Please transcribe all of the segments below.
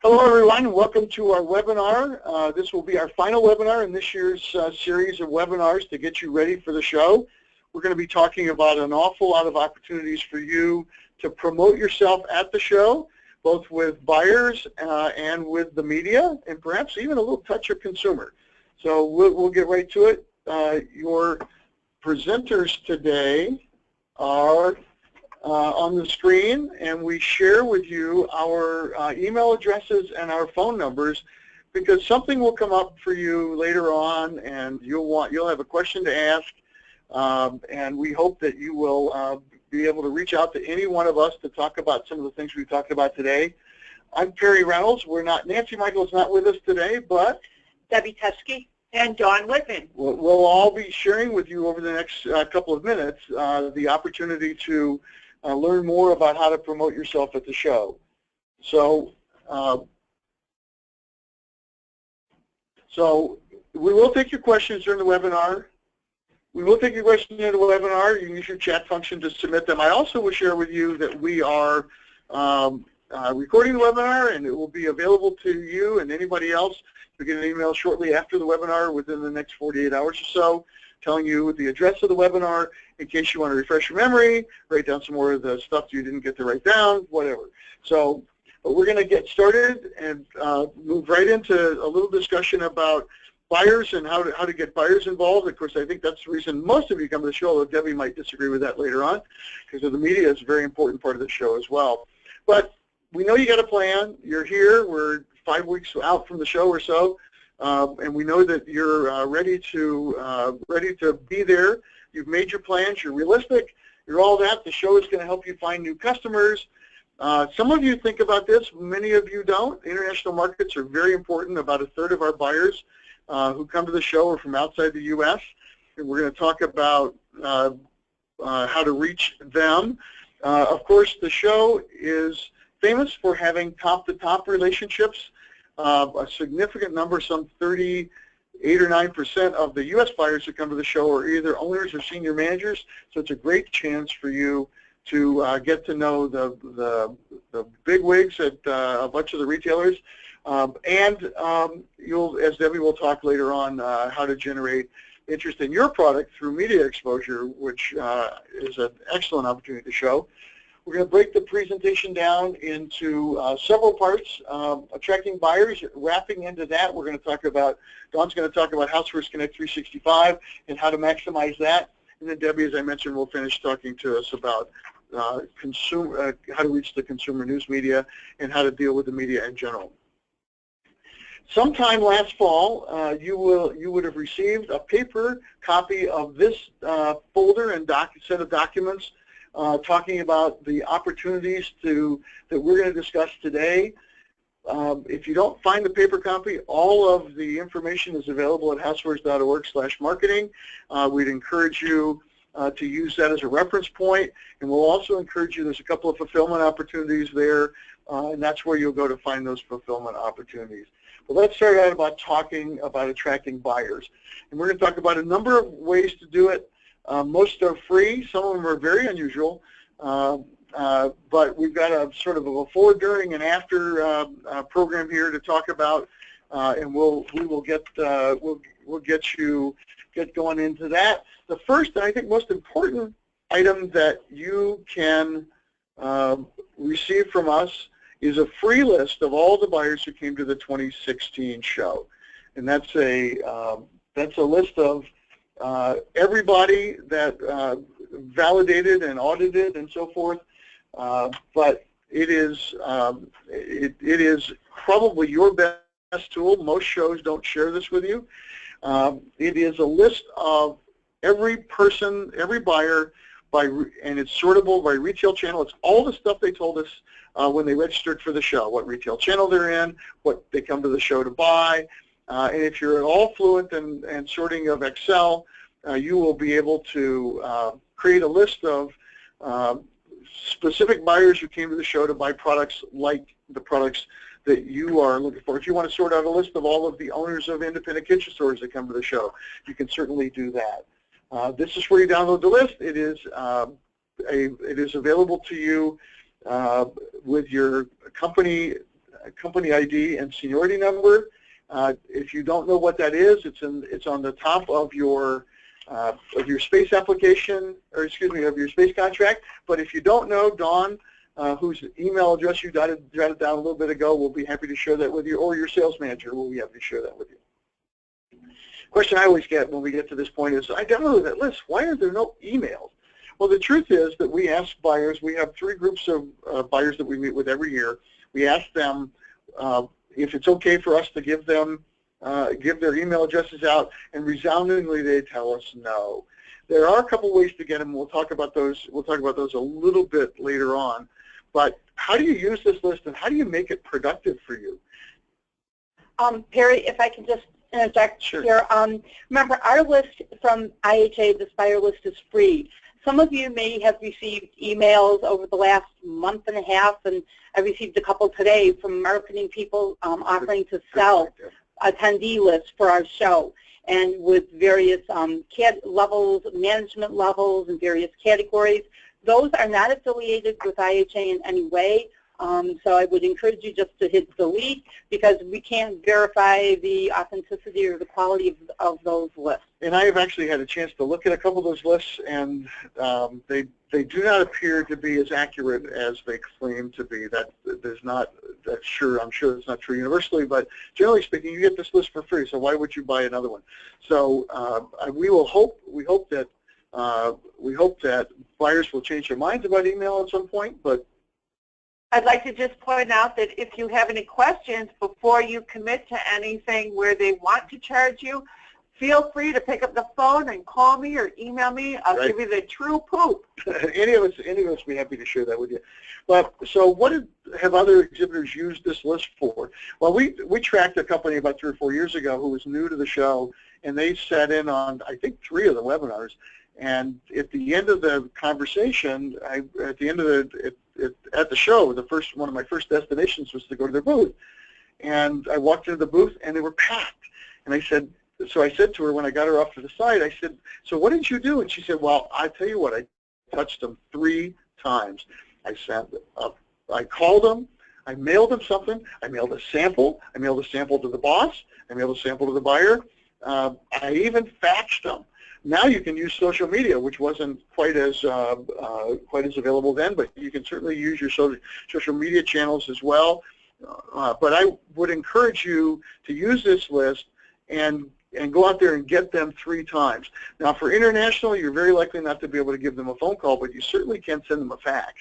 Hello everyone, welcome to our webinar. This will be our final webinar in this year's series of webinars to get you ready for the show. We're going to be talking about an awful lot of opportunities for you to promote yourself at the show, both with buyers and with the media, and perhaps even a little touch of consumer. So we'll get right to it. Your presenters today are on the screen, and we share with you our email addresses and our phone numbers because something will come up for you later on, and you'll have a question to ask, and we hope that you will be able to reach out to any one of us to talk about some of the things we've talked about today. I'm Perry Reynolds. Nancy Michael is not with us today, but Debbie Teschke and Dawn Wittmann. We'll all be sharing with you over the next couple of minutes the opportunity to learn more about how to promote yourself at the show. So we will take your questions during the webinar. You can use your chat function to submit them. I also will share with you that we are recording the webinar, and it will be available to you and anybody else. You'll get an email shortly after the webinar within the next 48 hours or so, telling you the address of the webinar in case you want to refresh your memory, write down some more of the stuff you didn't get to write down, whatever. So we're going to get started and move right into a little discussion about buyers and how to get buyers involved. Of course, I think that's the reason most of you come to the show, although Debbie might disagree with that later on, because the media is a very important part of the show as well. But we know you got a plan. You're here. We're 5 weeks out from the show or so. And we know that you're ready to be there. You've made your plans. You're realistic. You're all that. The show is going to help you find new customers. Some of you think about this. Many of you don't. International markets are very important. About a third of our buyers who come to the show are from outside the U.S. And we're going to talk about how to reach them. Of course, the show is famous for having top-to-top relationships. A significant number, some 38 or 9% of the U.S. buyers who come to the show are either owners or senior managers, so it's a great chance for you to get to know the big wigs at a bunch of the retailers, and you'll, as Debbie will talk later on, how to generate interest in your product through media exposure, which is an excellent opportunity to show. We're going to break the presentation down into several parts. Attracting buyers, wrapping into that, we're going to talk about, Dawn's going to talk about Housewares Connect 365 and how to maximize that. And then Debbie, as I mentioned, will finish talking to us about how to reach the consumer news media and how to deal with the media in general. Sometime last fall, you would have received a paper copy of this folder and set of documents talking about the opportunities that we're going to discuss today. If you don't find the paper copy, all of the information is available at housewares.org/marketing. We'd encourage you to use that as a reference point, and we'll also encourage you, there's a couple of fulfillment opportunities there, and that's where you'll go to find those fulfillment opportunities. But let's start out about talking about attracting buyers. And we're going to talk about a number of ways to do it. Most are free. Some of them are very unusual, but we've got a sort of a before, during, and after program here to talk about, and we'll get going into that. The first, and I think most important item that you can receive from us is a free list of all the buyers who came to the 2016 show, and that's a list of everybody that validated and audited and so forth, but it is probably your best tool. Most shows don't share this with you. It is a list of every person, every buyer, and it's sortable by retail channel. It's all the stuff they told us when they registered for the show, what retail channel they're in, what they come to the show to buy. And if you're at all fluent in sorting of Excel, you will be able to create a list of specific buyers who came to the show to buy products like the products that you are looking for. If you want to sort out a list of all of the owners of independent kitchen stores that come to the show, you can certainly do that. This is where you download the list. It is available to you with your company company ID and seniority number. If you don't know what that is, it's on the top of your space application, or excuse me, of your space contract. But if you don't know, Dawn, whose email address you jotted down a little bit ago, will be happy to share that with you, or your sales manager will be happy to share that with you. Question I always get when we get to this point is, I downloaded that list. Why are there no emails? Well, the truth is that we ask buyers. We have 3 groups of buyers that we meet with every year. We ask them if it's okay for us to give them give their email addresses out, and resoundingly they tell us no. There are a couple ways to get them. We'll talk about those. We'll talk about those a little bit later on. But how do you use this list, and how do you make it productive for you? Perry, if I can just interject here. Remember, our list from IHA, this buyer list, is free. Some of you may have received emails over the last month and a half, and I received a couple today from marketing people offering to sell attendee lists for our show, and with various levels, management levels, and various categories. Those are not affiliated with IHA in any way. So I would encourage you just to hit delete, because we can't verify the authenticity or the quality of those lists. And I have actually had a chance to look at a couple of those lists, and they do not appear to be as accurate as they claim to be. I'm sure it's not true universally, but generally speaking, you get this list for free. So why would you buy another one? So we hope that buyers will change their minds about email at some point, but I'd like to just point out that if you have any questions before you commit to anything where they want to charge you, feel free to pick up the phone and call me or email me. I'll give you the true poop. Any of us would be happy to share that with you. But so what have other exhibitors used this list for? Well, we tracked a company about 3 or 4 years ago who was new to the show, and they sat in on, I think, 3 of the webinars. And at the end of the conversation, at the show, one of my first destinations was to go to their booth. And I walked into the booth, and they were packed. And I said to her when I got her off to the side, I said, so what did you do? And she said, well, I tell you what, I touched them 3 times. I called them, I mailed them something, I mailed a sample to the boss, I mailed a sample to the buyer, I even faxed them. Now you can use social media, which wasn't quite as available then, but you can certainly use your social media channels as well. But I would encourage you to use this list and go out there and get them 3 times. Now, for international, you're very likely not to be able to give them a phone call, but you certainly can send them a fax.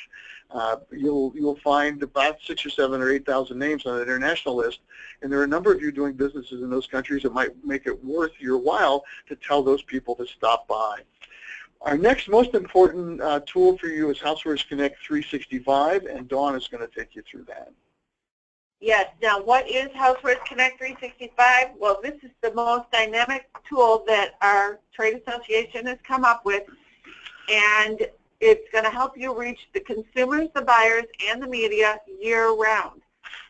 You'll find about 6,000 or 7,000 or 8,000 names on an international list, and there are a number of you doing businesses in those countries that might make it worth your while to tell those people to stop by. Our next most important tool for you is Housewares Connect 365, and Dawn is going to take you through that. Yes. Now, what is Housewares Connect 365? Well, this is the most dynamic tool that our trade association has come up with, and it's going to help you reach the consumers, the buyers, and the media year-round.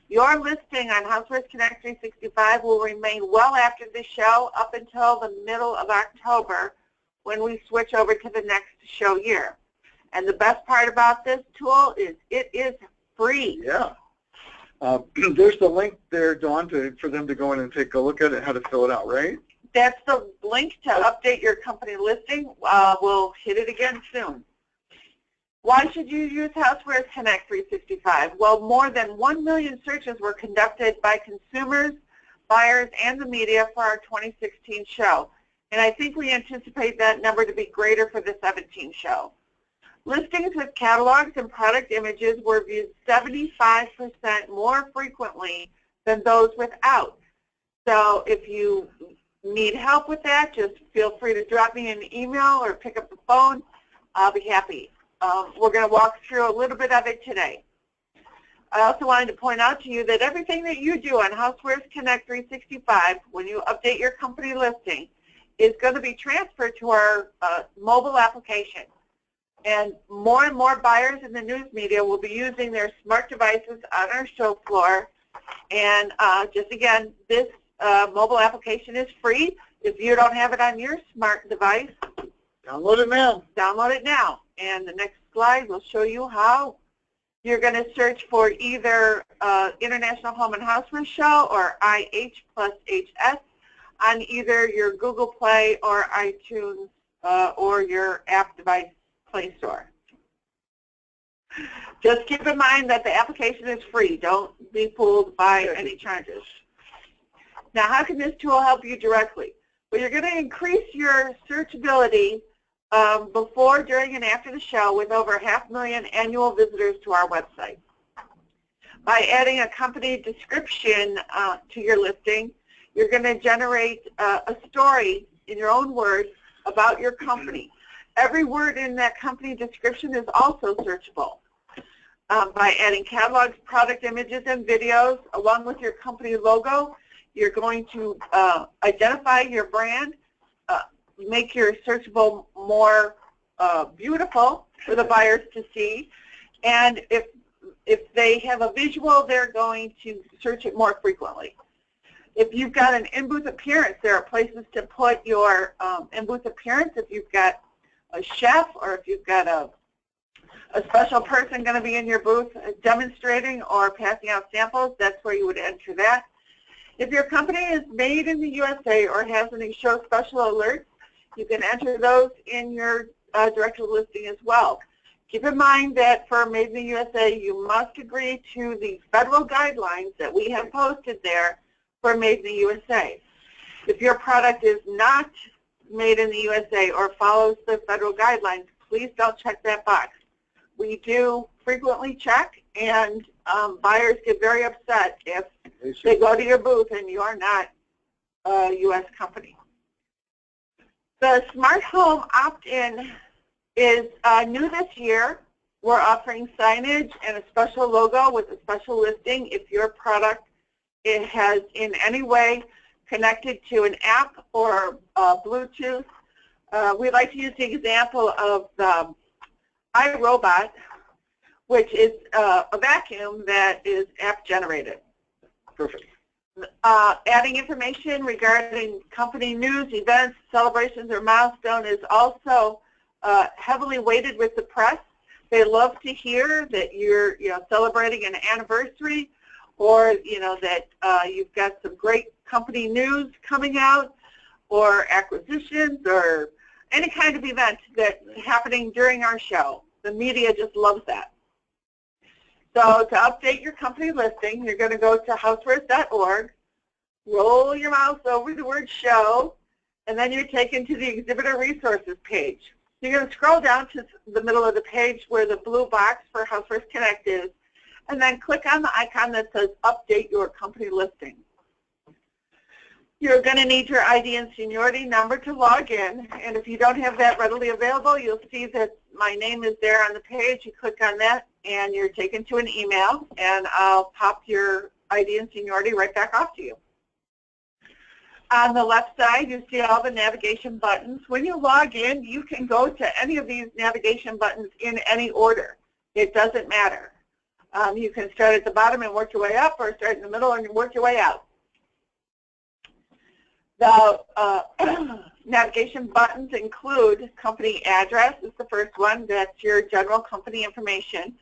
Your listing on Housewares Connect 365 will remain well after the show up until the middle of October, when we switch over to the next show year. And the best part about this tool is it is free. Yeah. There's the link there, Dawn, for them to go in and take a look at it, how to fill it out, right? That's the link to update your company listing. We'll hit it again soon. Why should you use Housewares Connect 365? Well, more than 1 million searches were conducted by consumers, buyers, and the media for our 2016 show. And I think we anticipate that number to be greater for the 2017 show. Listings with catalogs and product images were viewed 75% more frequently than those without. So if you need help with that, just feel free to drop me an email or pick up the phone. I'll be happy. We're going to walk through a little bit of it today. I also wanted to point out to you that everything that you do on Housewares Connect 365, when you update your company listing, is going to be transferred to our mobile application. And more buyers in the news media will be using their smart devices on our show floor. And just again, this mobile application is free. If you don't have it on your smart device, download it now. Download it now. And the next slide will show you how You're going to search for either International Home and Housewares Show or IH+HS on either your Google Play or iTunes or your app device Play Store. Just keep in mind that the application is free. Don't be fooled by any charges. Now, how can this tool help you directly? Well, you're going to increase your searchability before, during, and after the show with over 500,000 annual visitors to our website. By adding a company description to your listing, you're going to generate a story in your own words about your company. Every word in that company description is also searchable. By adding catalogs, product images, and videos along with your company logo, you're going to identify your brand, make your searchable more beautiful for the buyers to see, and if they have a visual, they're going to search it more frequently. If you've got an in-booth appearance, there are places to put your in-booth appearance. If you've got a chef or if you've got a special person going to be in your booth demonstrating or passing out samples, that's where you would enter that. If your company is made in the USA or has any show special alerts, you can enter those in your directory listing as well. Keep in mind that for Made in the USA, you must agree to the federal guidelines that we have posted there for Made in the USA. If your product is not made in the USA or follows the federal guidelines, please don't check that box. We do frequently check, and buyers get very upset if they go to your booth and you are not a U.S. company. The Smart Home opt-in is new this year. We're offering signage and a special logo with a special listing if your product has in any way connected to an app or Bluetooth. We like to use the example of the iRobot, which is a vacuum that is app generated. Perfect. Adding information regarding company news, events, celebrations, or milestone is also heavily weighted with the press. They love to hear that you're celebrating an anniversary, or that you've got some great company news coming out, or acquisitions, or any kind of event that's happening during our show. The media just loves that. So to update your company listing, you're going to go to housewares.org, roll your mouse over the word show, and then you're taken to the exhibitor resources page. You're going to scroll down to the middle of the page where the blue box for Housewares Connect is, and then click on the icon that says update your company listing. You're going to need your ID and seniority number to log in, and if you don't have that readily available, you'll see that my name is there on the page. You click on that, and you're taken to an email, and I'll pop your ID and seniority right back off to you. On the left side, you see all the navigation buttons. When you log in, you can go to any of these navigation buttons in any order. It doesn't matter. You can start at the bottom and work your way up, or start in the middle and work your way out. The navigation buttons include company address is the first one. That's your general company information.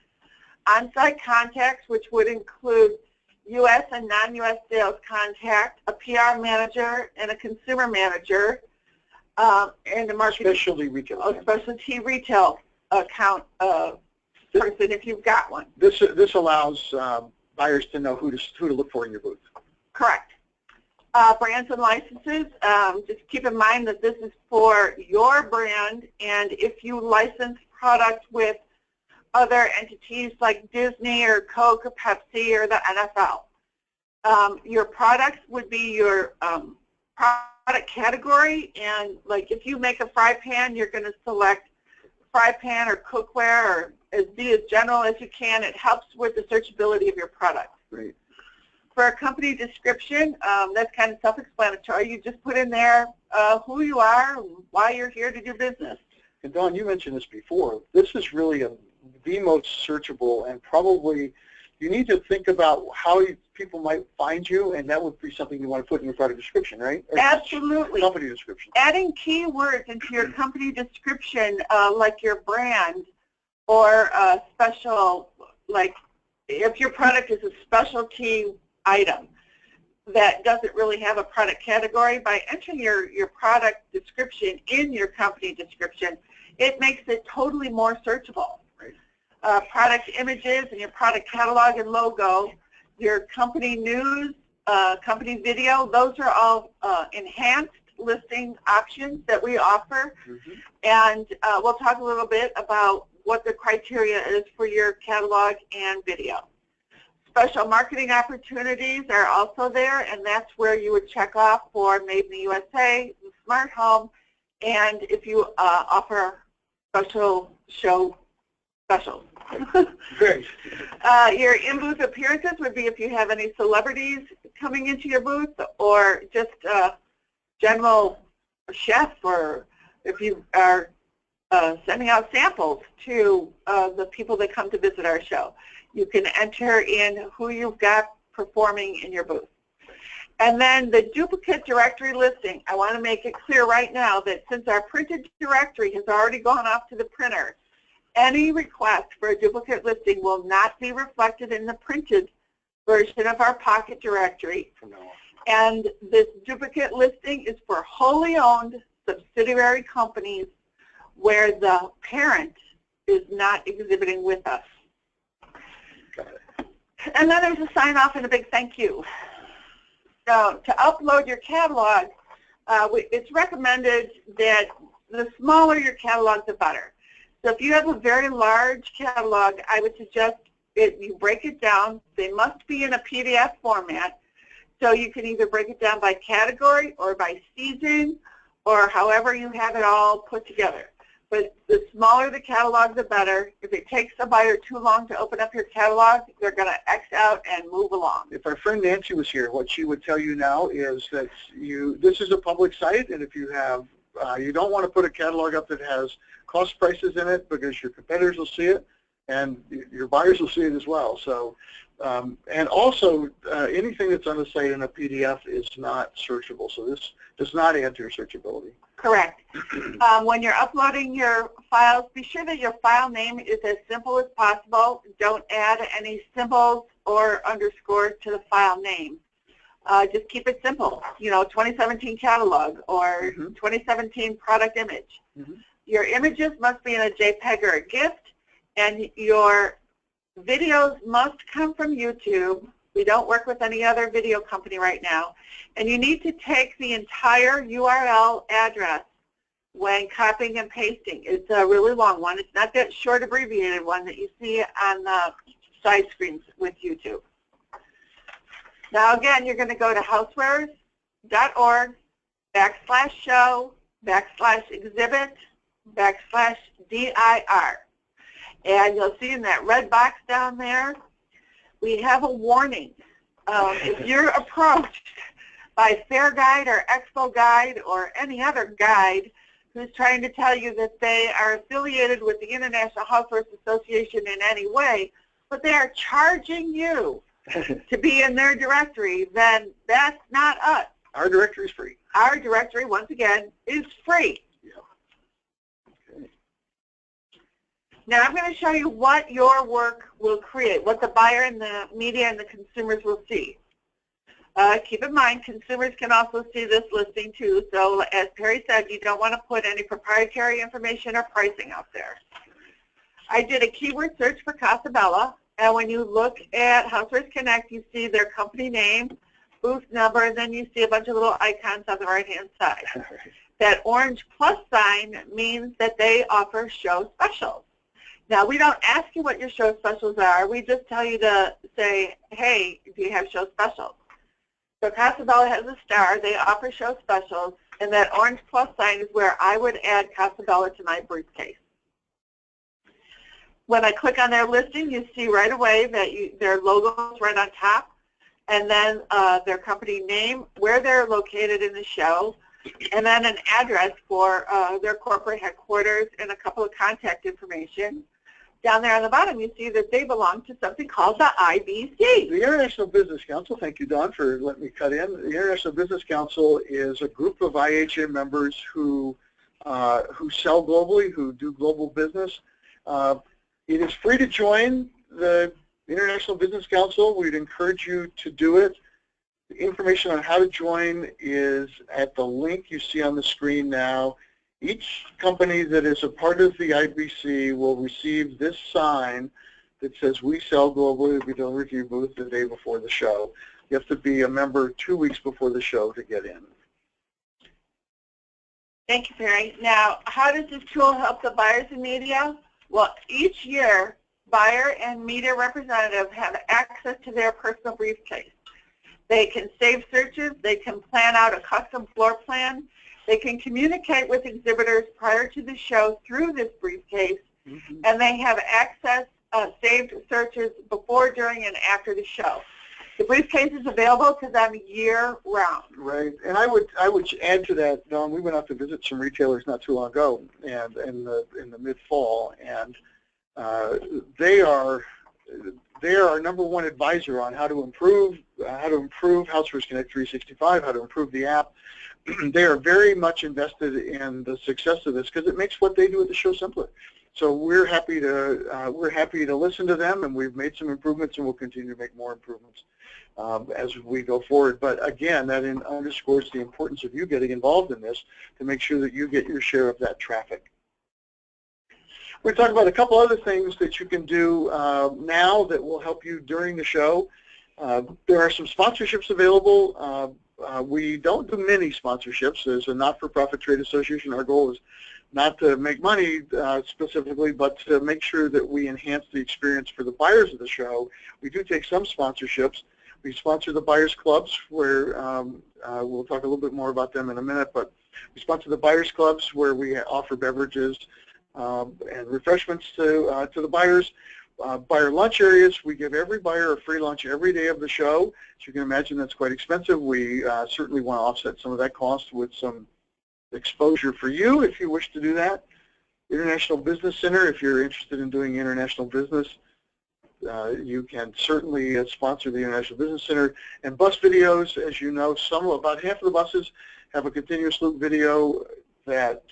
On-site contacts, which would include U.S. and non-U.S. sales contact, a PR manager, and a consumer manager, and a marketing Specialty retail. A specialty retail account person if you've got one. This allows buyers to know who to look for in your booth. Correct. Brands and licenses, just keep in mind that this is for your brand, and if you license product with other entities like Disney or Coke or Pepsi or the NFL. Your products would be your product category, and like if you make a fry pan, you're going to select fry pan or cookware, or be as general as you can. It helps with the searchability of your product. Great. For a company description, that's kind of self-explanatory. You just put in there who you are and why you're here to do business. And Dawn, you mentioned this before. This is really the most searchable, and probably you need to think about how people might find you, and that would be something you want to put in your product description, right? Or absolutely. Company description. Adding keywords into your company description, like your brand or a special like if your product is a specialty item that doesn't really have a product category, by entering your product description in your company description, it makes it totally more searchable. Right. Product images and your product catalog and logo, your company news, company video, those are all enhanced listing options that we offer. Mm-hmm. And we'll talk a little bit about what the criteria is for your catalog and video. Special marketing opportunities are also there, and that's where you would check off for Made in the USA, Smart Home, and if you offer special show specials. Great. Your in-booth appearances would be if you have any celebrities coming into your booth, or just general chef, or if you are sending out samples to the people that come to visit our show. You can enter in who you've got performing in your booth. And then the duplicate directory listing, I want to make it clear right now that since our printed directory has already gone off to the printer, any request for a duplicate listing will not be reflected in the printed version of our pocket directory. And this duplicate listing is for wholly owned subsidiary companies where the parent is not exhibiting with us. Got it. And then there's a sign off and a big thank you. So to upload your catalog, it's recommended that the smaller your catalog, the better. So if you have a very large catalog, I would suggest you break it down. They must be in a PDF format. So you can either break it down by category or by season, or however you have it all put together. But the smaller the catalog, the better. If it takes a buyer too long to open up your catalog, they're going to X out and move along. If our friend Nancy was here, what she would tell you now is that this is a public site, and if you have, you don't want to put a catalog up that has cost prices in it, because your competitors will see it, and your buyers will see it as well. So, and also, anything that's on the site in a PDF is not searchable. So this does not add to your searchability. Correct. When you're uploading your files, be sure that your file name is as simple as possible. Don't add any symbols or underscores to the file name. Just keep it simple. 2017 catalog or 2017 product image. Your images must be in a JPEG or a GIF, and your videos must come from YouTube. We don't work with any other video company right now. And you need to take the entire URL address when copying and pasting. It's a really long one. It's not that short abbreviated one that you see on the side screens with YouTube. Now again, you're going to go to housewares.org/show/exhibit/DIR. And you'll see in that red box down there, we have a warning. If you're approached by Fair Guide or Expo Guide or any other guide who's trying to tell you that they are affiliated with the International Housewares Association in any way, but they are charging you to be in their directory, then that's not us. Our directory is free. Our directory, once again, is free. Now I'm going to show you what your work will create, what the buyer and the media and the consumers will see. Keep in mind, consumers can also see this listing too, so as Perry said, you don't want to put any proprietary information or pricing out there. I did a keyword search for Casabella, and when you look at Housewares Connect, you see their company name, booth number, and then you see a bunch of little icons on the right-hand side. That orange plus sign means that they offer show specials. Now, we don't ask you what your show specials are. We just tell you to say, hey, do you have show specials? So Casabella has a star. They offer show specials, and that orange plus sign is where I would add Casabella to my briefcase. When I click on their listing, you see right away that their logo is right on top, and then their company name, where they're located in the show, and then an address for their corporate headquarters and a couple of contact information. Down there on the bottom, you see that they belong to something called the IBC. The International Business Council, thank you, Dawn, for letting me cut in. The International Business Council is a group of IHA members who sell globally, who do global business. It is free to join the The International Business Council, we'd encourage you to do it. The information on how to join is at the link you see on the screen now. Each company that is a part of the IBC will receive this sign that says "We sell globally." We deliver to your booth the day before the show. You have to be a member 2 weeks before the show to get in. Thank you, Perry. Now, how does this tool help the buyers and media? Well, each year, buyer and media representatives have access to their personal briefcase. They can save searches. They can plan out a custom floor plan. They can communicate with exhibitors prior to the show through this briefcase, and they have access saved searches before, during, and after the show. The briefcase is available to them year-round. Right, and I would add to that, Dawn. We went out to visit some retailers not too long ago, and in the mid-fall, and they are our #1 advisor on how to improve Housewares Connect 365, how to improve the app. They are very much invested in the success of this because it makes what they do at the show simpler. So we're happy to listen to them, and we've made some improvements, and we'll continue to make more improvements as we go forward. But again, that underscores the importance of you getting involved in this to make sure that you get your share of that traffic. We're talking about a couple other things that you can do now that will help you during the show. There are some sponsorships available. We don't do many sponsorships. As a not-for-profit trade association, our goal is not to make money specifically, but to make sure that we enhance the experience for the buyers of the show. We do take some sponsorships. We sponsor the buyers clubs, where we'll talk a little bit more about them in a minute, but we sponsor the buyers clubs where we offer beverages and refreshments to the buyers. Buyer lunch areas, we give every buyer a free lunch every day of the show. As you can imagine, that's quite expensive. We certainly want to offset some of that cost with some exposure for you if you wish to do that. International Business Center, if you're interested in doing international business, you can certainly sponsor the International Business Center. And bus videos, as you know, about half of the buses have a continuous loop video that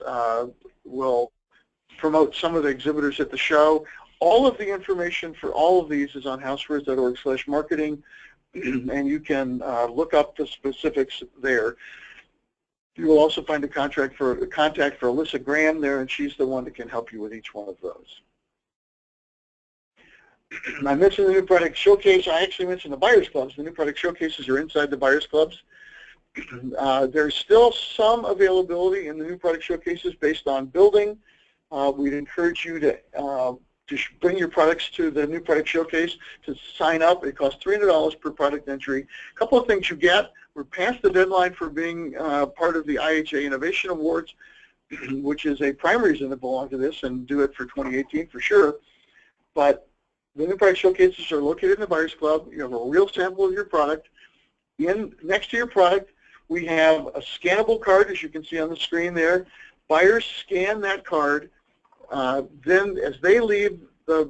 will promote some of the exhibitors at the show. All of the information for all of these is on housewares.org/marketing, and you can look up the specifics there. You will also find a contact for Alyssa Graham there, and she's the one that can help you with each one of those. I mentioned the new product showcase. I actually mentioned the buyers clubs. The new product showcases are inside the buyers clubs. There's still some availability in the new product showcases based on building. We'd encourage you to bring your products to the new product showcase to sign up. It costs $300 per product entry. A couple of things you get. We're past the deadline for being part of the IHA Innovation Awards, which is a prime reason to belong to this and do it for 2018 for sure. But the new product showcases are located in the Buyers Club. You have a real sample of your product. Next to your product, we have a scannable card, as you can see on the screen there. Buyers scan that card. Then as they leave the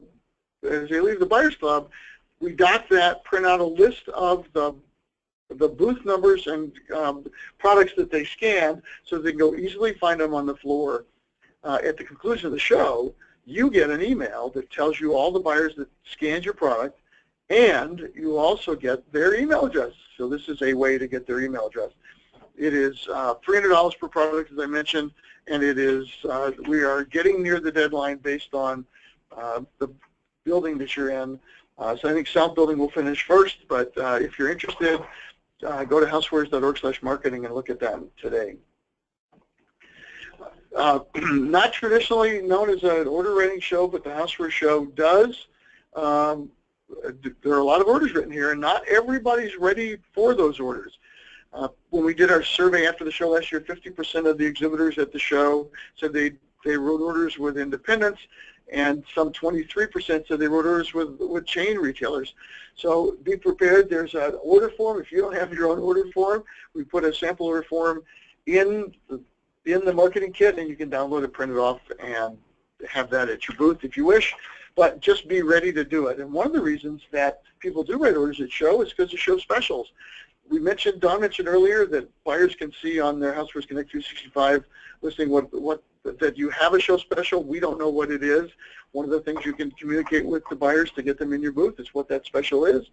Buyers Club, we dock that, print out a list of the booth numbers and products that they scanned, so they can go easily find them on the floor. At the conclusion of the show, you get an email that tells you all the buyers that scanned your product, and you also get their email address. So this is a way to get their email address. It is $300 per product, as I mentioned, and it is we are getting near the deadline based on the building that you're in. So I think South Building will finish first, but if you're interested, go to housewares.org/marketing and look at that today. Not traditionally known as an order writing show, but the Housewares Show does. There are a lot of orders written here, and not everybody's ready for those orders. When we did our survey after the show last year, 50% of the exhibitors at the show said they wrote orders with independents, and some 23% said they wrote orders with chain retailers. So be prepared. There's an order form. If you don't have your own order form, we put a sample order form in the marketing kit, and you can download it, print it off, and have that at your booth if you wish. But just be ready to do it. And one of the reasons that people do write orders at show is because of show specials. Don mentioned earlier that buyers can see on their Housewares Connect 365 listing that you have a show special. We don't know what it is. One of the things you can communicate with the buyers to get them in your booth is what that special is.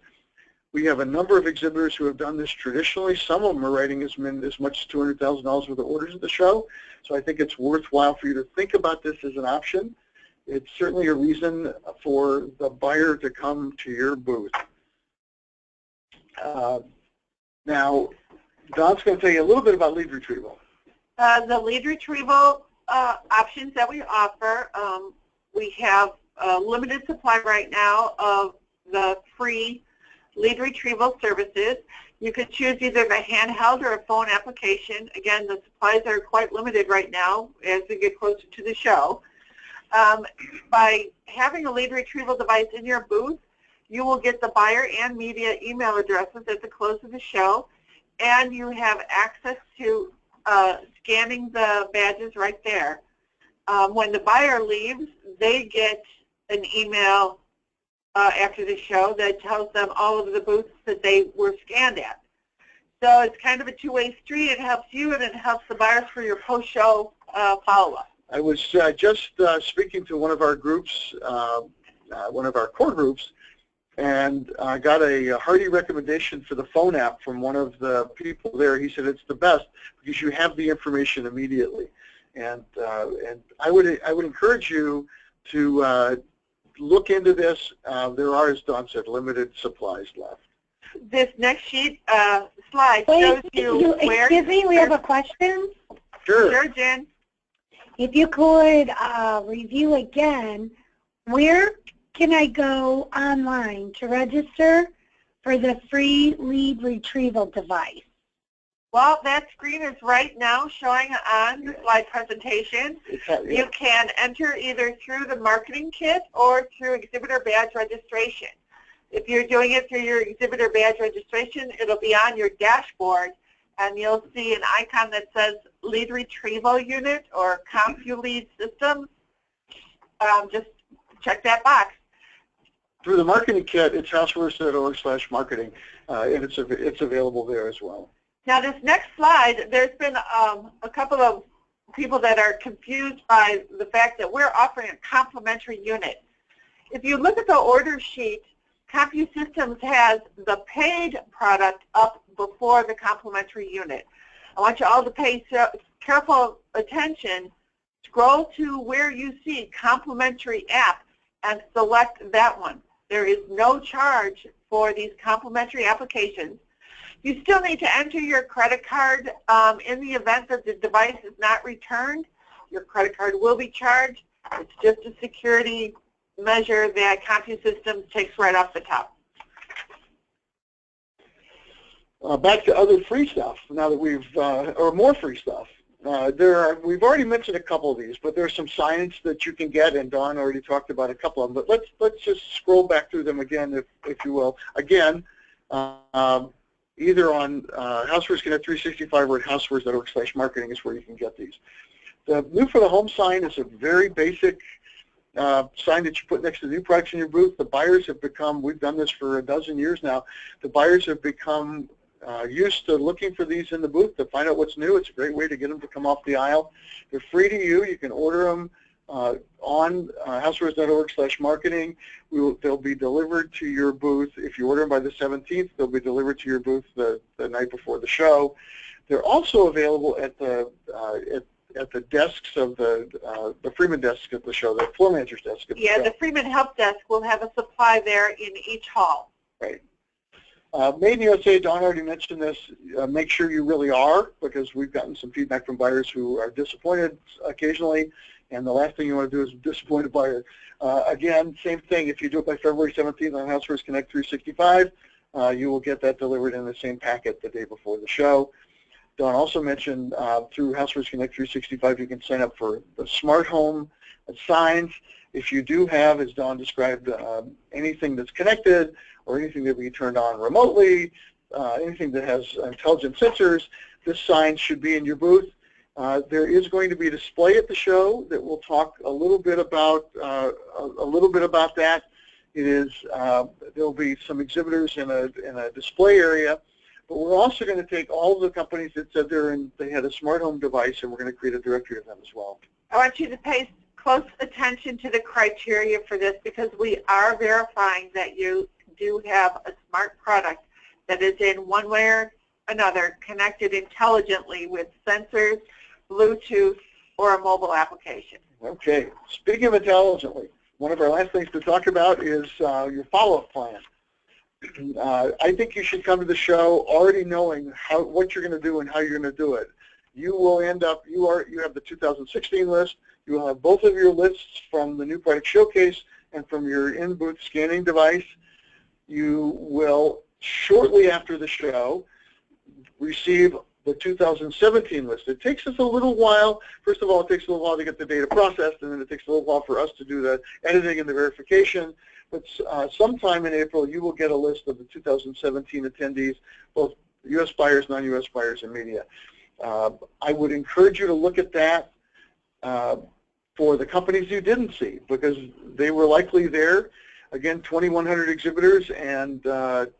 We have a number of exhibitors who have done this traditionally. Some of them are writing as much as $200,000 worth of orders at the show. So I think it's worthwhile for you to think about this as an option. It's certainly a reason for the buyer to come to your booth. Now, Don's going to tell you a little bit about lead retrieval. The lead retrieval options that we offer, we have a limited supply right now of the free lead retrieval services. You could choose either the handheld or a phone application. Again, the supplies are quite limited right now as we get closer to the show. By having a lead retrieval device in your booth, you will get the buyer and media email addresses at the close of the show, and you have access to scanning the badges right there. When the buyer leaves, they get an email after the show that tells them all of the booths that they were scanned at. So it's kind of a two-way street. It helps you and it helps the buyers for your post-show follow-up. I was just speaking to one of our groups, one of our core groups, and I got a hearty recommendation for the phone app from one of the people there. He said it's the best because you have the information immediately. And I would encourage you to look into this. There are, as Dawn said, limited supplies left. This next slide shows you where. Excuse me, we have a question. Sure. Sure, Jen. If you could review again, where can I go online to register for the free lead retrieval device? Well, that screen is right now showing on the slide presentation. You can enter either through the marketing kit or through exhibitor badge registration. If you're doing it through your exhibitor badge registration, it'll be on your dashboard, and you'll see an icon that says lead retrieval unit or CompuLead systems. Just check that box. Through the marketing kit, it's housewares.org/marketing, and it's available there as well. Now this next slide, there's been a couple of people that are confused by the fact that we're offering a complimentary unit. If you look at the order sheet, CompuSystems has the paid product up before the complimentary unit. I want you all to pay careful attention. Scroll to where you see complimentary app and select that one. There is no charge for these complimentary applications. You still need to enter your credit card in the event that the device is not returned. Your credit card will be charged. It's just a security measure that CompuSystems takes right off the top. Back to other free stuff. Now that we've, or more free stuff. We've already mentioned a couple of these, but there's some signage that you can get, and Dawn already talked about a couple of them. But let's just scroll back through them again, if you will. Again, either on Housewares Connect 365 or at housewares.org/marketing is where you can get these. The New for the Home sign is a very basic sign that you put next to new products in your booth. The buyers have become, we've done this for a dozen years now, the buyers have become used to looking for these in the booth to find out what's new. It's a great way to get them to come off the aisle. They're free to you. You can order them on housewares.org/marketing. They'll be delivered to your booth. If you order them by the 17th, they'll be delivered to your booth the night before the show. They're also available at the desks of the Freeman desk at the show, the floor manager's desk at the show. The Freeman Help Desk will have a supply there in each hall. Right. Made in USA, Dawn already mentioned this. Make sure you really are, because we've gotten some feedback from buyers who are disappointed occasionally, and the last thing you want to do is disappoint a buyer. Again, same thing. If you do it by February 17th on Housewares Connect 365, you will get that delivered in the same packet the day before the show. Dawn also mentioned through Housewares Connect 365, you can sign up for the smart home signs. If you do have, as Dawn described, anything that's connected or anything that we turned on remotely, anything that has intelligent sensors, this sign should be in your booth. There is going to be a display at the show that will talk a little bit about that. It is there will be some exhibitors in a display area But we're also going to take all the companies that said they had a smart home device, and we're going to create a directory of them as well. I want you to pay close attention to the criteria for this, because we are verifying that you do have a smart product that is in one way or another connected intelligently with sensors, Bluetooth, or a mobile application. Okay. Speaking of intelligently, one of our last things to talk about is your follow-up plan. I think you should come to the show already knowing what you're going to do and how you're going to do it. You will end up, you have the 2016 list. You will have both of your lists from the new product showcase and from your in-booth scanning device. You will, shortly after the show, receive the 2017 list. It takes us a little while. First of all, it takes a little while to get the data processed, and then it takes a little while for us to do the editing and the verification. But sometime in April, you will get a list of the 2017 attendees, both U.S. buyers, non-U.S. buyers, and media. I would encourage you to look at that for the companies you didn't see, because they were likely there. Again, 2,100 exhibitors and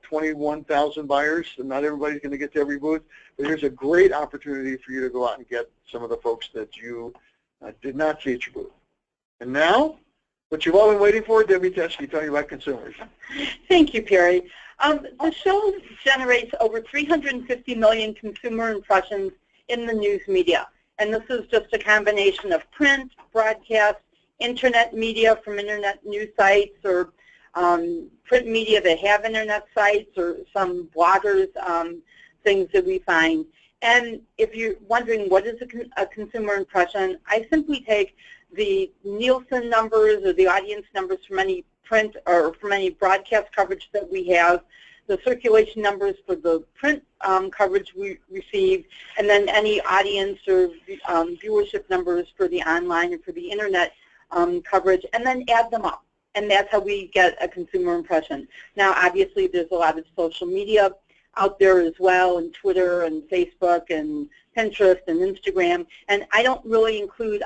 21,000 buyers, and not everybody's going to get to every booth. But here's a great opportunity for you to go out and get some of the folks that you did not see at your booth. And now, what you've all been waiting for, Debbie Teschke, telling you about consumers. Thank you, Perry. The show generates over 350 million consumer impressions in the news media. And this is just a combination of print, broadcast, internet media from internet news sites, or print media that have internet sites, or some bloggers, things that we find. And if you're wondering what is a consumer impression, I simply take the Nielsen numbers or the audience numbers from any print or from any broadcast coverage that we have, the circulation numbers for the print coverage we received, and then any audience or viewership numbers for the online and for the internet coverage, and then add them up. And that's how we get a consumer impression. Now, obviously, there's a lot of social media out there as well, and Twitter and Facebook and Pinterest and Instagram, and I don't really include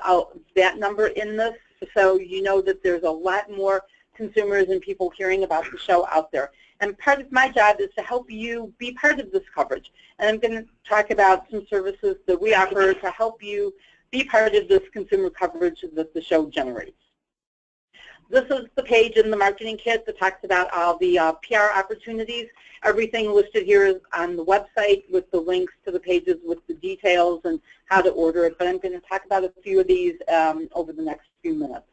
that number in this, so you know that there's a lot more consumers and people hearing about the show out there. And part of my job is to help you be part of this coverage. And I'm going to talk about some services that we offer to help you be part of this consumer coverage that the show generates. This is the page in the marketing kit that talks about all the PR opportunities. Everything listed here is on the website with the links to the pages with the details and how to order it, but I'm going to talk about a few of these over the next few minutes.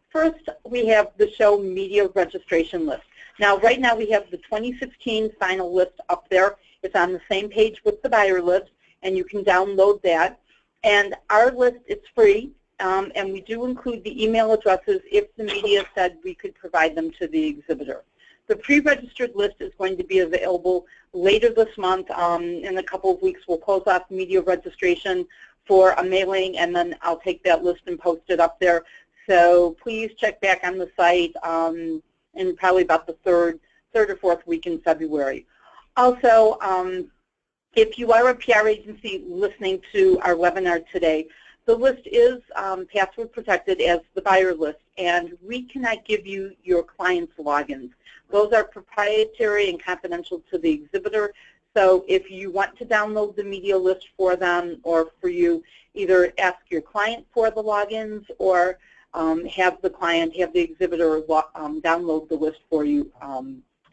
First, we have the show media registration list. Now, right now we have the 2016 final list up there. It's on the same page with the buyer list, and you can download that. And our list is free, and we do include the email addresses if the media said we could provide them to the exhibitor. The pre-registered list is going to be available later this month. In a couple of weeks, we'll close off media registration for a mailing, and then I'll take that list and post it up there. So please check back on the site in probably about the third or fourth week in February. Also, if you are a PR agency listening to our webinar today, the list is password protected as the buyer list, and we cannot give you your client's logins. Those are proprietary and confidential to the exhibitor. So if you want to download the media list for them, or for you, either ask your client for the logins, or have the exhibitor download the list for you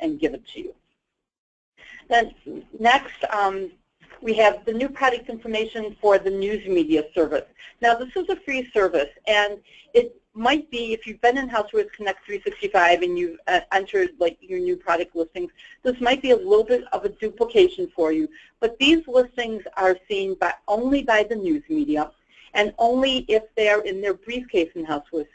and give it to you. Then next, we have the new product information for the news media service. Now, this is a free service, and it might be, if you've been in Housewares Connect 365 and you've entered like your new product listings, this might be a little bit of a duplication for you. But these listings are seen only by the news media, and only if they're in their briefcase in Housewares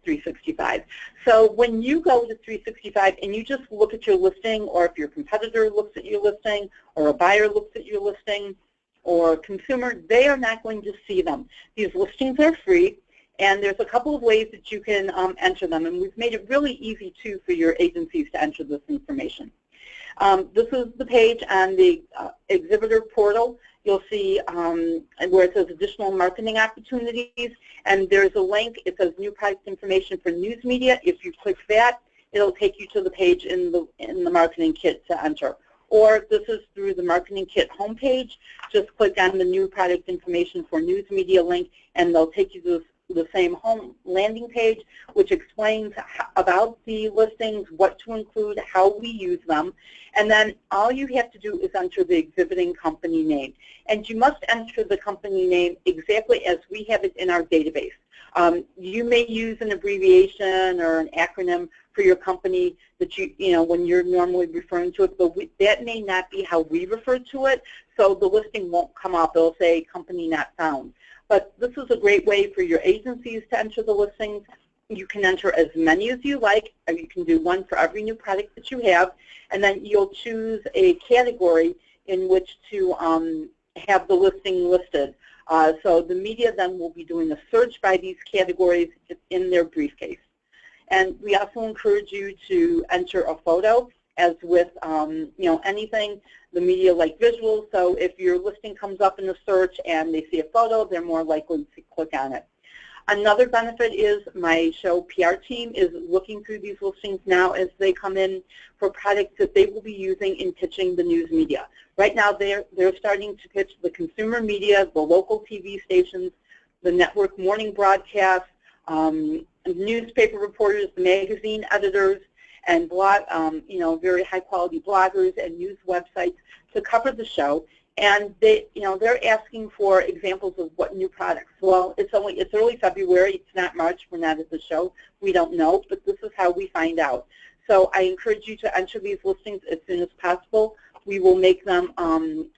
365. So when you go to 365 and you just look at your listing, or if your competitor looks at your listing, or a buyer looks at your listing, or a consumer, they are not going to see them. These listings are free, and there's a couple of ways that you can enter them, and we've made it really easy, too, for your agencies to enter this information. This is the page on the exhibitor portal. You'll see where it says additional marketing opportunities, and there's a link. It says new product information for news media. If you click that, it'll take you to the page in the marketing kit to enter. or this is through the Marketing Kit homepage. Just click on the new product information for news media link, and they'll take you to the same home landing page, which explains about the listings, what to include, how we use them, and then all you have to do is enter the exhibiting company name. And you must enter the company name exactly as we have it in our database. You may use an abbreviation or an acronym for your company that when you're normally referring to it, but that may not be how we refer to it, so the listing won't come up. It'll say company not found. But this is a great way for your agencies to enter the listings. You can enter as many as you like, or you can do one for every new product that you have, and then you'll choose a category in which to have the listing listed. So the media then will be doing a search by these categories in their briefcase. And we also encourage you to enter a photo, as with anything, the media like visuals. So if your listing comes up in the search and they see a photo, they're more likely to click on it. Another benefit is my show PR team is looking through these listings now as they come in for products that they will be using in pitching the news media. Right now they're starting to pitch the consumer media, the local TV stations, the network morning broadcasts, newspaper reporters, the magazine editors, and very high quality bloggers and news websites to cover the show. And they're asking for examples of what new products. Well, it's early February. It's not March. We're not at the show. We don't know, but this is how we find out. So I encourage you to enter these listings as soon as possible. We will make them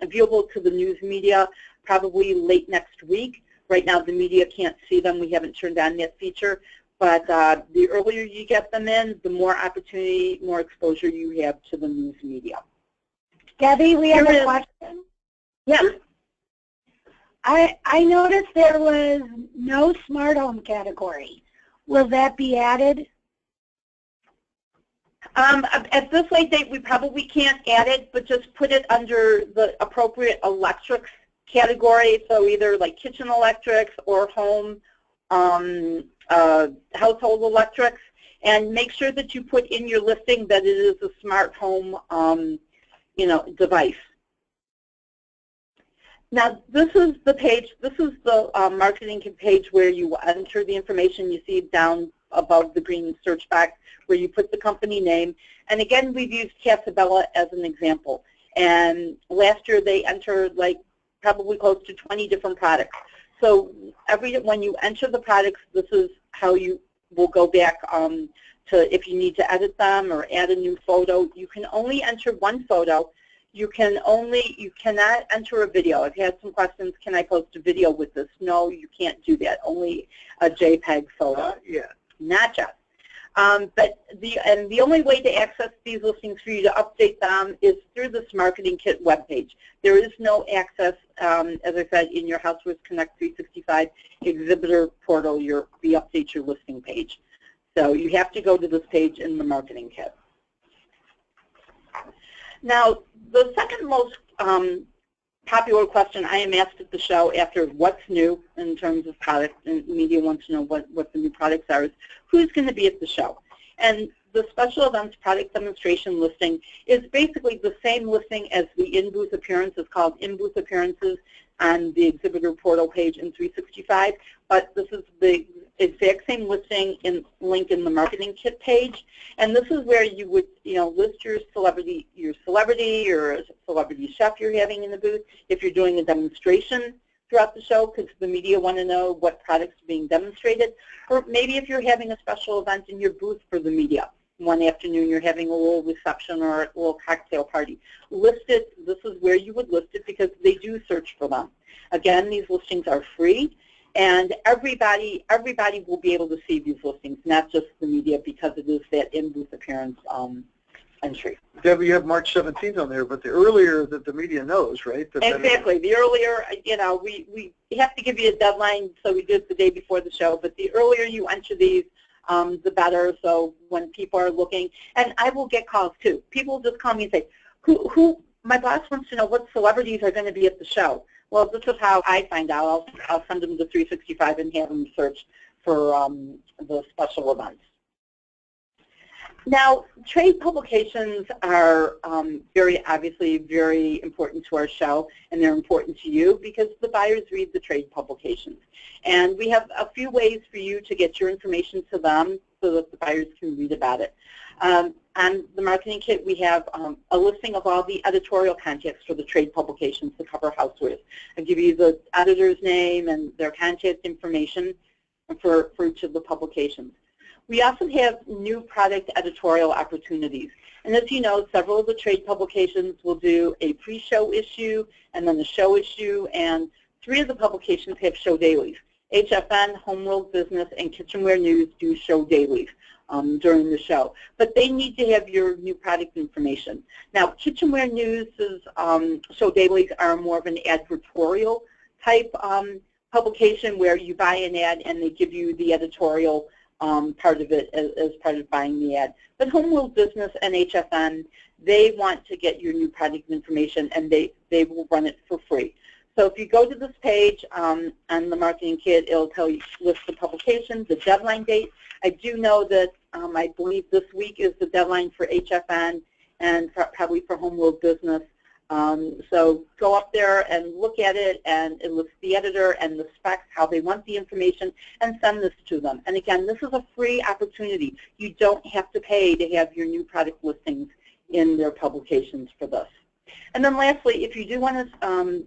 viewable to the news media probably late next week. Right now, the media can't see them. We haven't turned on that feature. But the earlier you get them in, the more opportunity, more exposure you have to the news media. Debbie, we have a question. Yes. I noticed there was no smart home category. Will that be added? At this late date, we probably can't add it, but just put it under the appropriate electrics category, so either like kitchen electrics or home household electrics, and make sure that you put in your listing that it is a smart home device. Now, this is the page, this is the marketing page where you enter the information you see down above the green search box where you put the company name. And again, we've used Casabella as an example. And last year they entered probably close to 20 different products. So when you enter the products, this is how you will go back to if you need to edit them or add a new photo. You can only enter one photo. You cannot enter a video. I've had some questions, can I post a video with this? No, you can't do that. Only a JPEG photo. Not yet. But the only way to access these listings for you to update them is through this Marketing Kit webpage. There is no access, as I said, in your Housewares Connect 365 exhibitor portal, the update your listing page. So you have to go to this page in the Marketing Kit. Now, the second most popular question I am asked at the show after what's new in terms of product, and media wants to know what the new products are, is who's going to be at the show. And the special events product demonstration listing is basically the same listing as the in-booth appearance. It's called in-booth appearances on the exhibitor portal page in 365, but this is the exact same listing link in the Marketing Kit page. And this is where you would list your celebrity or a celebrity chef you're having in the booth if you're doing a demonstration throughout the show, because the media want to know what products are being demonstrated. Or maybe if you're having a special event in your booth for the media. One afternoon you're having a little reception or a little cocktail party. List it. This is where you would list it because they do search for them. Again, these listings are free, and everybody will be able to see these listings, not just the media, because it is that in-booth appearance entry. Debbie, you have March 17th on there, but the earlier that the media knows, right? Exactly. The earlier, we have to give you a deadline, so we do it the day before the show, but the earlier you enter these, the better. So when people are looking, and I will get calls too. People just call me and say, my boss wants to know what celebrities are going to be at the show. Well, this is how I find out. I'll send them to 365 and have them search for the special events. Now, trade publications are obviously very important to our show, and they're important to you because the buyers read the trade publications. And we have a few ways for you to get your information to them so that the buyers can read about it. On the marketing kit, we have a listing of all the editorial contacts for the trade publications that cover housewares. I'll give you the editor's name and their contact information for each of the publications. We also have new product editorial opportunities. And as you know, several of the trade publications will do a pre-show issue and then a show issue, and 3 of the publications have show dailies. HFN, Home World Business, and Kitchenware News do show dailies during the show. But they need to have your new product information. Now, Kitchenware News's show dailies are more of an advertorial type publication where you buy an ad and they give you the editorial part of it as part of buying the ad. But Home World Business and HFN, they want to get your new product information, and they will run it for free. So if you go to this page on the marketing kit, it'll tell you, list the publications, the deadline date. I do know that I believe this week is the deadline for HFN and probably for Home World Business. So go up there and look at it, and it lists the editor and the specs, how they want the information, and send this to them. And again, this is a free opportunity. You don't have to pay to have your new product listings in their publications for this. And then lastly, if you do want to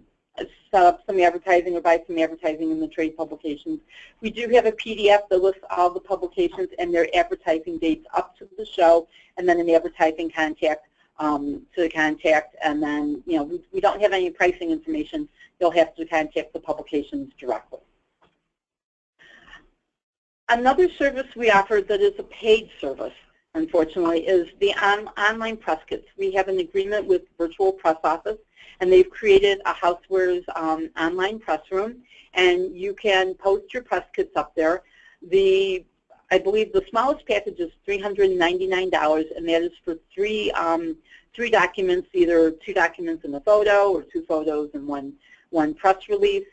set up some advertising or buy some advertising in the trade publications, we do have a PDF that lists all the publications and their advertising dates up to the show, and then an advertising contact to contact, and then, you know, we don't have any pricing information. You'll have to contact the publications directly. Another service we offer that is a paid service, unfortunately, is the online press kits. We have an agreement with Virtual Press Office, and they've created a Housewares online press room, and you can post your press kits up there. I believe the smallest package is $399, and that is for three documents, either 2 documents and a photo, or 2 photos and one press release.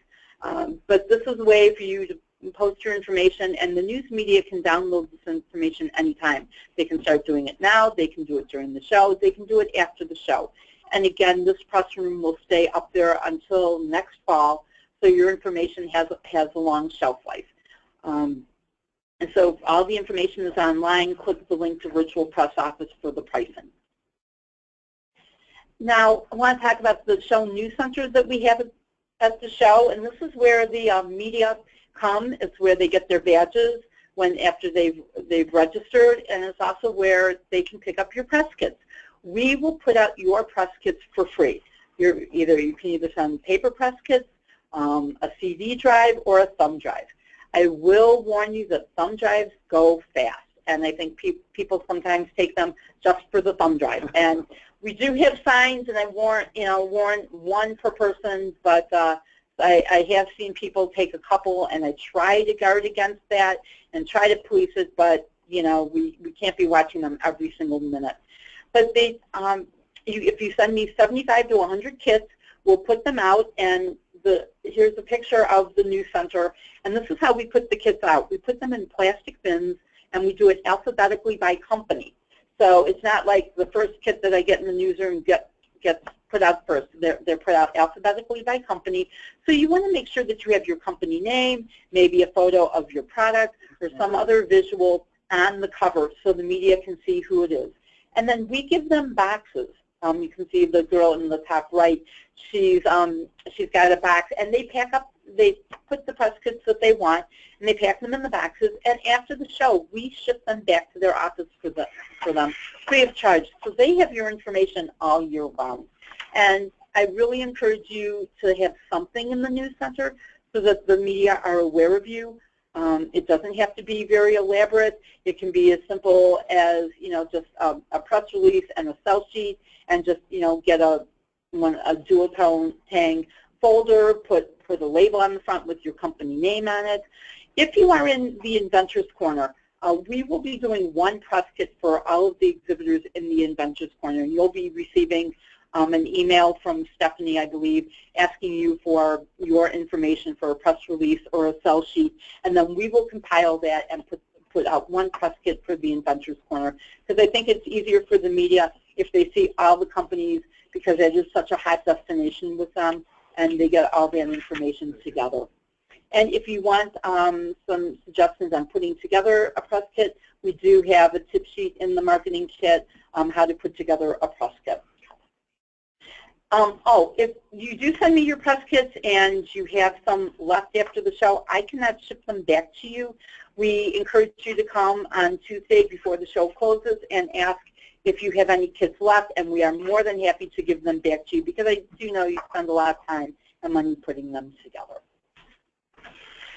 But this is a way for you to post your information, and the news media can download this information anytime. They can start doing it now, they can do it during the show, they can do it after the show. And again, this press room will stay up there until next fall, so your information has a long shelf life. And so all the information is online. Click the link to Virtual Press Office for the pricing. Now, I want to talk about the show news center that we have at the show, and this is where the media come. It's where they get their badges after they've registered, and it's also where they can pick up your press kits. We will put out your press kits for free. You can either send paper press kits, a CD drive, or a thumb drive. I will warn you that thumb drives go fast, and I think people sometimes take them just for the thumb drive. And we do have signs, and I warn one per person, but I have seen people take a couple, and I try to guard against that and try to police it, but we can't be watching them every single minute. But if you send me 75 to 100 kits, we'll put them out, and here's a picture of the news center, and this is how we put the kits out. We put them in plastic bins, and we do it alphabetically by company. So it's not like the first kit that I get in the newsroom gets put out first. They're put out alphabetically by company. So you want to make sure that you have your company name, maybe a photo of your product, or some other visual on the cover so the media can see who it is. And then we give them boxes. You can see the girl in the top right. She's got a box, and they put the press kits that they want, and they pack them in the boxes. And after the show, we ship them back to their office for them free of charge. So they have your information all year round. And I really encourage you to have something in the news center so that the media are aware of you. It doesn't have to be very elaborate. It can be as simple as just a press release and a sell sheet, and just get a dual-tone hang folder, put a label on the front with your company name on it. If you are in the Inventors Corner, we will be doing one press kit for all of the exhibitors in the Inventors Corner, and you'll be receiving an email from Stephanie, I believe, asking you for your information for a press release or a sell sheet, and then we will compile that and put put out one press kit for the Inventors Corner, because I think it's easier for the media if they see all the companies, because it is such a hot destination with them, and they get all that information together. And if you want some suggestions on putting together a press kit, we do have a tip sheet in the marketing kit how to put together a press kit. If you do send me your press kits and you have some left after the show, I cannot ship them back to you. We encourage you to come on Tuesday before the show closes and ask if you have any kits left, and we are more than happy to give them back to you, because I do know you spend a lot of time and money putting them together.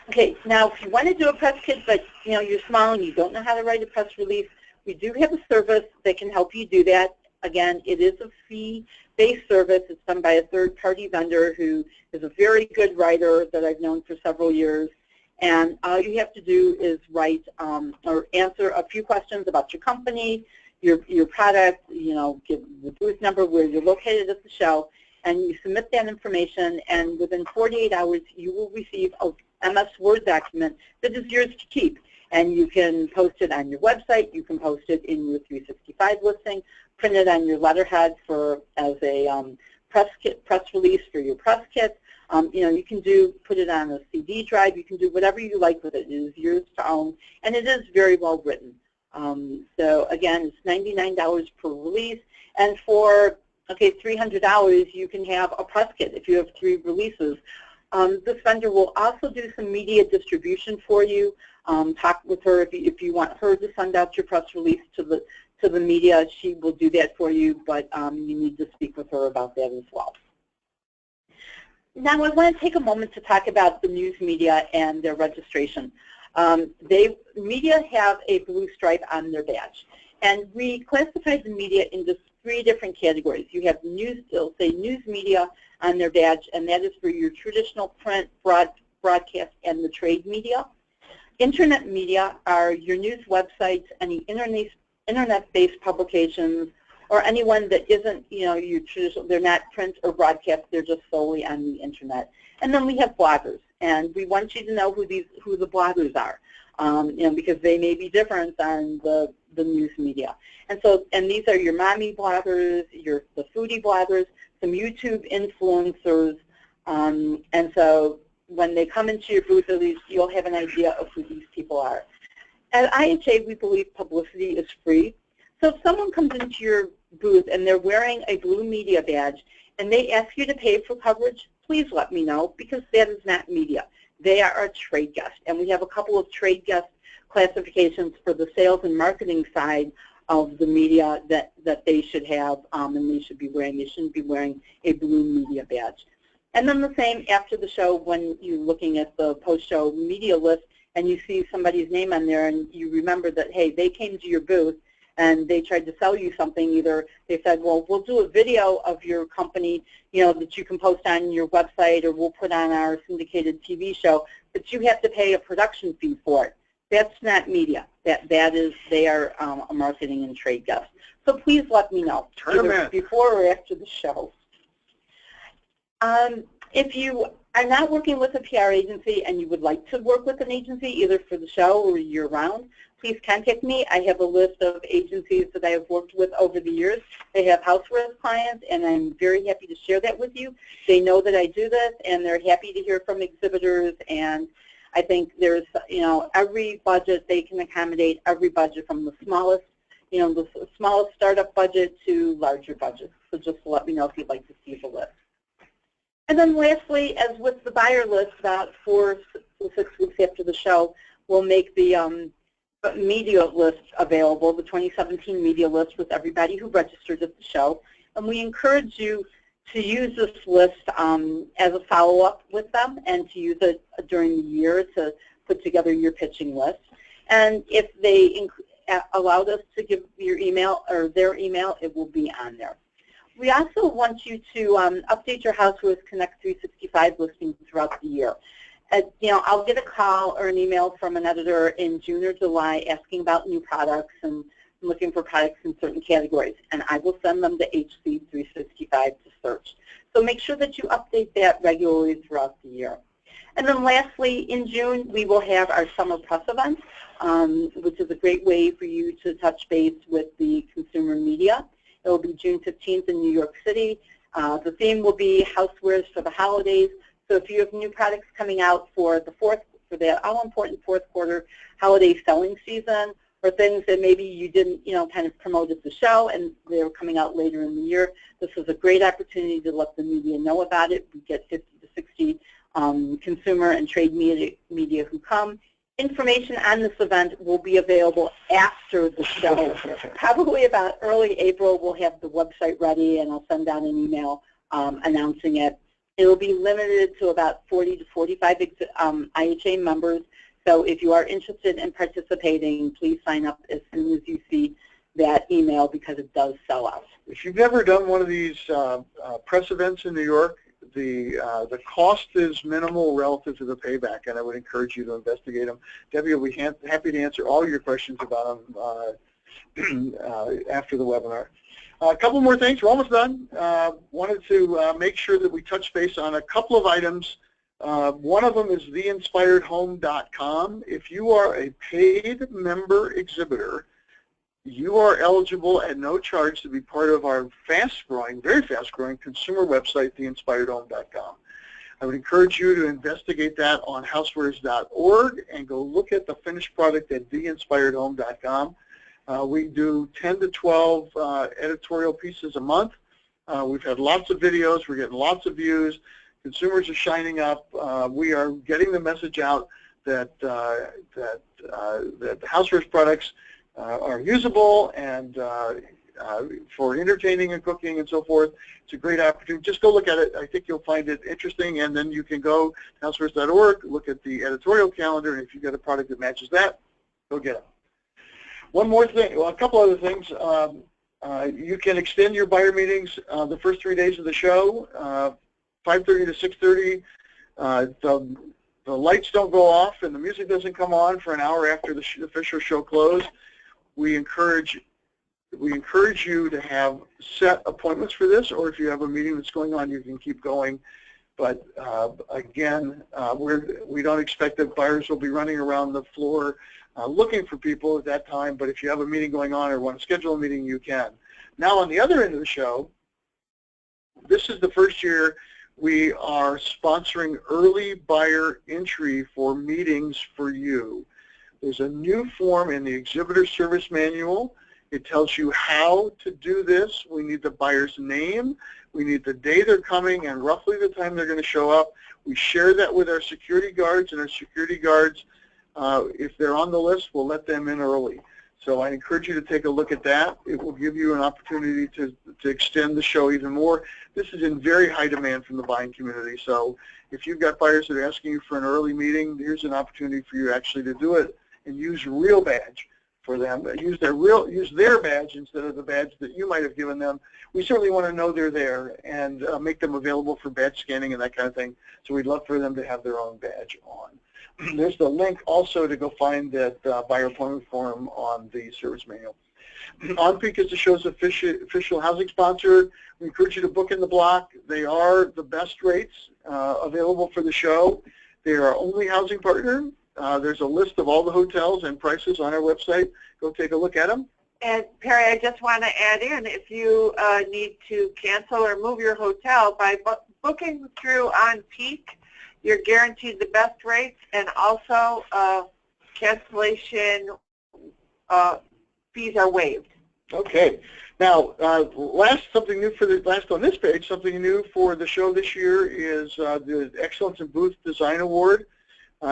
Okay, now if you want to do a press kit, but you're small and you don't know how to write a press release, we do have a service that can help you do that. Again, it is a fee-based service. It's done by a third-party vendor who is a very good writer that I've known for several years. And all you have to do is write or answer a few questions about your company, your product, give the booth number, where you're located at the show, and you submit that information, and within 48 hours you will receive a MS Word document that is yours to keep. And you can post it on your website, you can post it in your 365 listing, print it on your letterhead as a press release for your press kit. You can put it on a CD drive, you can do whatever you like with it. It is yours to own, and it is very well written. So again, it's $99 per release, and for $300 you can have a press kit if you have 3 releases. This vendor will also do some media distribution for you. Talk with her if you want her to send out your press release to the media. She will do that for you, but you need to speak with her about that as well. Now I want to take a moment to talk about the news media and their registration. Media have a blue stripe on their badge, and we classify the media into 3 different categories. You have news, they'll say news media on their badge, and that is for your traditional print, broadcast, and the trade media. Internet media are your news websites, any internet-based publications, or anyone that isn't, your traditional, they're not print or broadcast, they're just solely on the internet. And then we have bloggers, and we want you to know who the bloggers are, because they may be different than the news media. And these are your mommy bloggers, the foodie bloggers, some YouTube influencers, and so when they come into your booth, at least you'll have an idea of who these people are. At IHA, we believe publicity is free. So if someone comes into your booth and they're wearing a blue media badge and they ask you to pay for coverage, please let me know, because that is not media. They are a trade guest, and we have a couple of trade guest classifications for the sales and marketing side of the media that they should have, and they should be wearing. They shouldn't be wearing a blue media badge. And then the same after the show, when you're looking at the post-show media list and you see somebody's name on there and you remember that, hey, they came to your booth and they tried to sell you something. Either they said, well, we'll do a video of your company, that you can post on your website, or we'll put on our syndicated TV show, but you have to pay a production fee for it. That's not media. They are a marketing and trade guest. So please let me know, either before or after the show. If you are not working with a PR agency and you would like to work with an agency, either for the show or year-round, please contact me. I have a list of agencies that I have worked with over the years. They have housewares clients, and I'm very happy to share that with you. They know that I do this, and they're happy to hear from exhibitors. And I think there's, every budget they can accommodate, every budget from the smallest, the smallest startup budget to larger budgets. So just let me know if you'd like to see the list. And then lastly, as with the buyer list, about 4 to 6 weeks after the show, we'll make the media list available, the 2017 media list with everybody who registered at the show. And we encourage you to use this list as a follow-up with them, and to use it during the year to put together your pitching list. And if they allowed us to give your email or their email, it will be on there. We also want you to update your Housewares Connect 365 listings throughout the year. I'll get a call or an email from an editor in June or July asking about new products and looking for products in certain categories, and I will send them to HC 365 to search. So make sure that you update that regularly throughout the year. And then lastly, in June, we will have our summer press event, which is a great way for you to touch base with the consumer media. It will be June 15th in New York City. The theme will be housewares for the holidays. So if you have new products coming out for the all-important fourth quarter holiday selling season, or things that maybe you didn't, kind of promote at the show and they're coming out later in the year, this is a great opportunity to let the media know about it. We get 50 to 60 consumer and trade media who come. Information on this event will be available after the show. Probably about early April, we'll have the website ready, and I'll send out an email announcing it. It will be limited to about 40 to 45 IHA members. So if you are interested in participating, please sign up as soon as you see that email, because it does sell out. If you've never done one of these press events in New York, the cost is minimal relative to the payback, and I would encourage you to investigate them. Debbie will be happy to answer all your questions about them after the webinar. A couple more things. We're almost done. Wanted to make sure that we touch base on a couple of items. One of them is theinspiredhome.com. If you are a paid member exhibitor, you are eligible at no charge to be part of our fast-growing, very fast-growing consumer website, theinspiredhome.com. I would encourage you to investigate that on housewares.org and go look at the finished product at theinspiredhome.com. We do 10 to 12 editorial pieces a month. We've had lots of videos. We're getting lots of views. Consumers are shining up. We are getting the message out that that housewares products are usable and for entertaining and cooking and so forth. It's a great opportunity. Just go look at it. I think you'll find it interesting, and then you can go to housewares.org, look at the editorial calendar, and if you've got a product that matches that, go get it. One more thing, well, a couple other things. You can extend your buyer meetings the first 3 days of the show, 5:30 to 6:30. The lights don't go off and the music doesn't come on for an hour after the official show close. We encourage you to have set appointments for this, or if you have a meeting that's going on, you can keep going. But again, we don't expect that buyers will be running around the floor looking for people at that time, but if you have a meeting going on or want to schedule a meeting, you can. Now on the other end of the show, this is the first year we are sponsoring early buyer entry for meetings for you. There's a new form in the exhibitor service manual. It tells you how to do this. We need the buyer's name, we need the day they're coming, and roughly the time they're going to show up. We share that with our security guards, and our security guards, if they're on the list, we'll let them in early. So I encourage you to take a look at that. It will give you an opportunity to extend the show even more. This is in very high demand from the buying community. So if you've got buyers that are asking you for an early meeting, here's an opportunity for you actually to do it and use real badge for them. Use their badge instead of the badge that you might have given them. We certainly want to know they're there and make them available for badge scanning and that kind of thing. So we'd love for them to have their own badge on. There's the link also to go find that buyer appointment form on the service manual. OnPeak is the show's official housing sponsor. We encourage you to book in the block. They are the best rates available for the show. They are our only housing partner. There's a list of all the hotels and prices on our website. Go take a look at them. And Perry, I just want to add in, if you need to cancel or move your hotel, by booking through OnPeak, you're guaranteed the best rates, and also cancellation fees are waived. Okay. Now, something new for the last on this page. Something new for the show this year is the Excellence in Booth Design Award.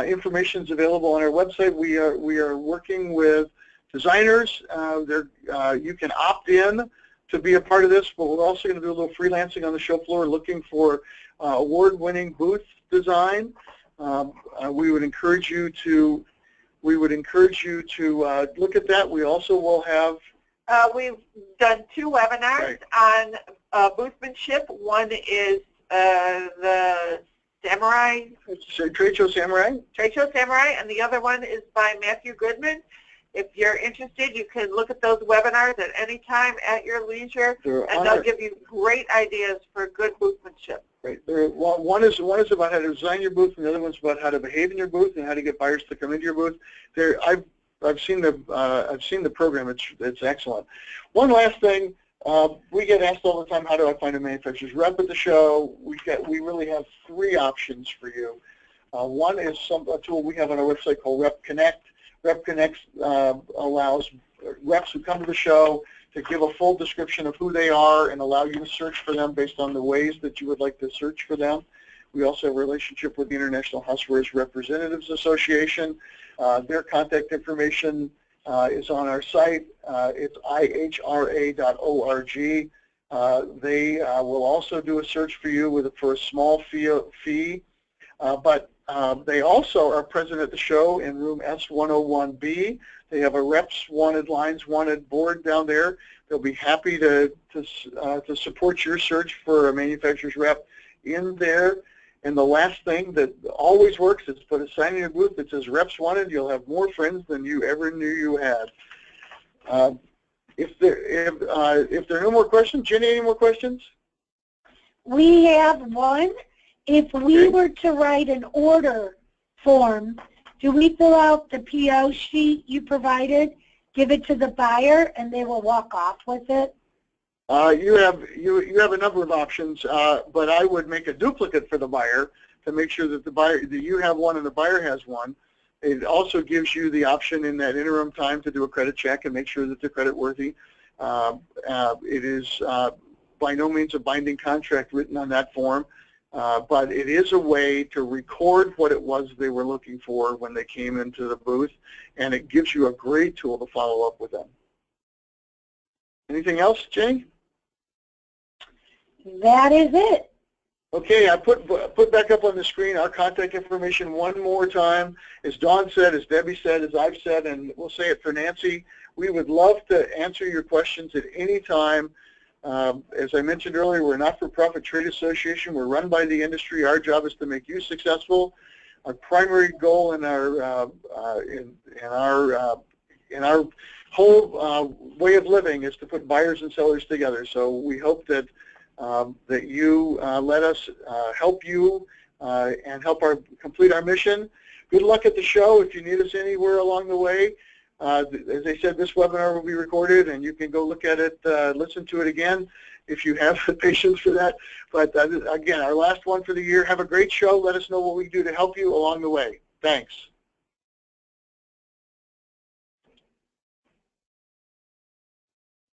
Information is available on our website. We are working with designers. You can opt in to be a part of this, but we're also going to do a little freelancing on the show floor, looking for award-winning booth design. We would encourage you to look at that. We also will have. We've done 2 webinars on boothmanship. One is the Samurai. Trade Show Samurai. Trade Show Samurai, and the other one is by Matthew Goodman. If you're interested, you can look at those webinars at any time at your leisure, and they'll give you great ideas for good boothmanship. Right. One is about how to design your booth, and the other one's about how to behave in your booth and how to get buyers to come into your booth. I've seen the program. It's excellent. One last thing, we get asked all the time, how do I find a manufacturer's rep at the show? We really have 3 options for you. One is a tool we have on our website called Rep Connect. Rep Connect allows reps who come to the show to give a full description of who they are and allow you to search for them based on the ways that you would like to search for them. We also have a relationship with the International Housewares Representatives Association. Their contact information is on our site. It's ihra.org. They will also do a search for you for a small fee. But they also are present at the show in room S101B. They have a Reps Wanted, Lines Wanted board down there. They'll be happy to support your search for a manufacturer's rep in there. And the last thing that always works is put a sign in your booth that says Reps Wanted. You'll have more friends than you ever knew you had. If there are no more questions, Jenny, any more questions? We have one. If we were to write an order form, do we fill out the PO sheet you provided, give it to the buyer, and they will walk off with it? You have a number of options, but I would make a duplicate for the buyer to make sure that you have one and the buyer has one. It also gives you the option in that interim time to do a credit check and make sure that they're credit worthy. It is by no means a binding contract written on that form. But it is a way to record what it was they were looking for when they came into the booth, and it gives you a great tool to follow up with them. Anything else, Jane? That is it. Okay, I put back up on the screen our contact information one more time. As Dawn said, as Debbie said, as I've said, and we'll say it for Nancy, we would love to answer your questions at any time. As I mentioned earlier, we're a not-for-profit trade association. We're run by the industry. Our job is to make you successful. Our primary goal in our whole way of living is to put buyers and sellers together. So we hope that that you let us help you and help complete our mission. Good luck at the show. If you need us anywhere along the way, as I said, this webinar will be recorded, and you can go look at it, listen to it again if you have the patience for that. But again, our last one for the year. Have a great show. Let us know what we can do to help you along the way. Thanks.